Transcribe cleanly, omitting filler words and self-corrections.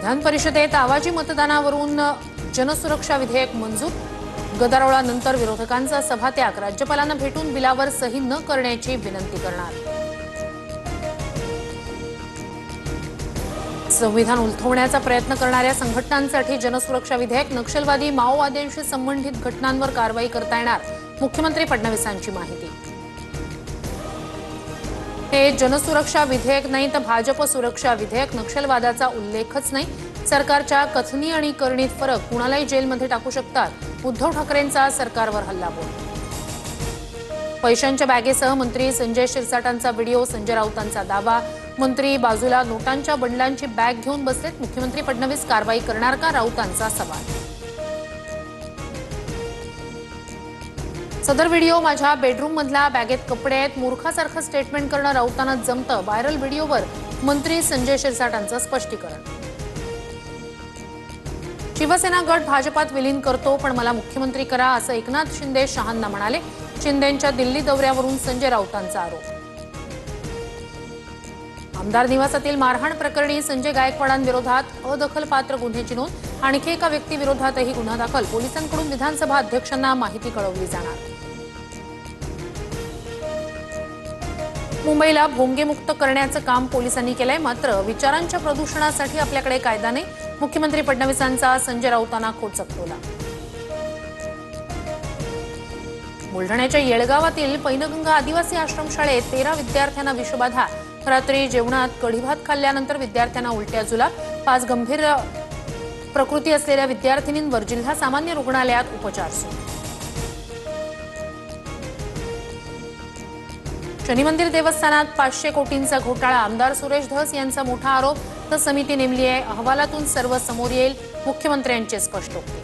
विधान परिषदेत आवाजी मतदानावरून जनसुरक्षा विधेयक मंजूर। गदारोळानंतर विरोधकांचा सभात्याग। राज्यपालांना भेटून बिलावर सही न करण्याची विनंती करणार। संविधान उलथवण्याचा प्रयत्न करणाऱ्या संघटनांसाठी जनसुरक्षा विधेयक। नक्षलवादी माओवाद्यांशी संबंधित घटनांवर कारवाई करता येणार। मुख्यमंत्री फडणवीसांची माहिती। हे जनसुरक्षा विधेयक नाही तर भाजप सुरक्षा विधेयक। नक्षलवादाचा उल्लेखच नाही। सरकारच्या कथनी आणि करणीत फरक। कुणालाही जेलमध्ये टाकू शकतात। उद्धव ठाकरेंचा सरकारवर हल्लाबोल। पैशांच्या बॅगेसह मंत्री संजय शिरसाटांचा व्हिडिओ। संजय राऊतांचा दावा। मंत्री बाजूला नोटांच्या बंडलांची बॅग घेऊन बसलेत। मुख्यमंत्री फडणवीस कारवाई करणार का? राऊतांचा सवाल। सदर व्हिडिओ माझ्या बेडरूम मधल्या बॅगेत कपडे आहेत। मूर्खासारखं स्टेटमेंट करणं राऊतांना जमतं। व्हायरल व्हिडिओवर मंत्री संजय शिरसाटांचं स्पष्टीकरण। शिवसेना गट भाजपात विलीन करतो पण मला मुख्यमंत्री करा असं एकनाथ शिंदे शहांना म्हणाले। शिंदेंच्या दिल्ली दौऱ्यावरून संजय राऊतांचा आरोप। आमदार निवासातील मारहाण प्रकरणी संजय गायकवाडांविरोधात अदखलपात्र गुन्ह्याची नोंद। आणखी एका व्यक्तीविरोधातही गुन्हा दाखल। पोलिसांकडून विधानसभा अध्यक्षांना माहिती कळवली जाणार। मुंबईला भोंगेमुक्त करण्याचं काम पोलिसांनी केलंय। मात्र विचारांच्या प्रदूषणासाठी आपल्याकडे कायदा नाही। मुख्यमंत्री फडणवीसांचा संजय राऊतांना खोचक टोला। बुलढाण्याच्या येळगावातील पैनगंगा आदिवासी आश्रमशाळेत 13 विद्यार्थ्यांना विषबाधा। रात्री जेवणात कढीभात खाल्ल्यानंतर विद्यार्थ्यांना उलट्या जुलाब। 5 गंभीर प्रकृती असलेल्या विद्यार्थिनींवर जिल्हा सामान्य रुग्णालयात उपचार सुरू। शनी मंदिर देवस्थानात 500 कोटींचा घोटाळा। आमदार सुरेश धस यांचा मोठा आरोप। तर समिती नेमली आहे। अहवालातून सर्व समोर येईल। मुख्यमंत्र्यांचे स्पष्टोक्ती।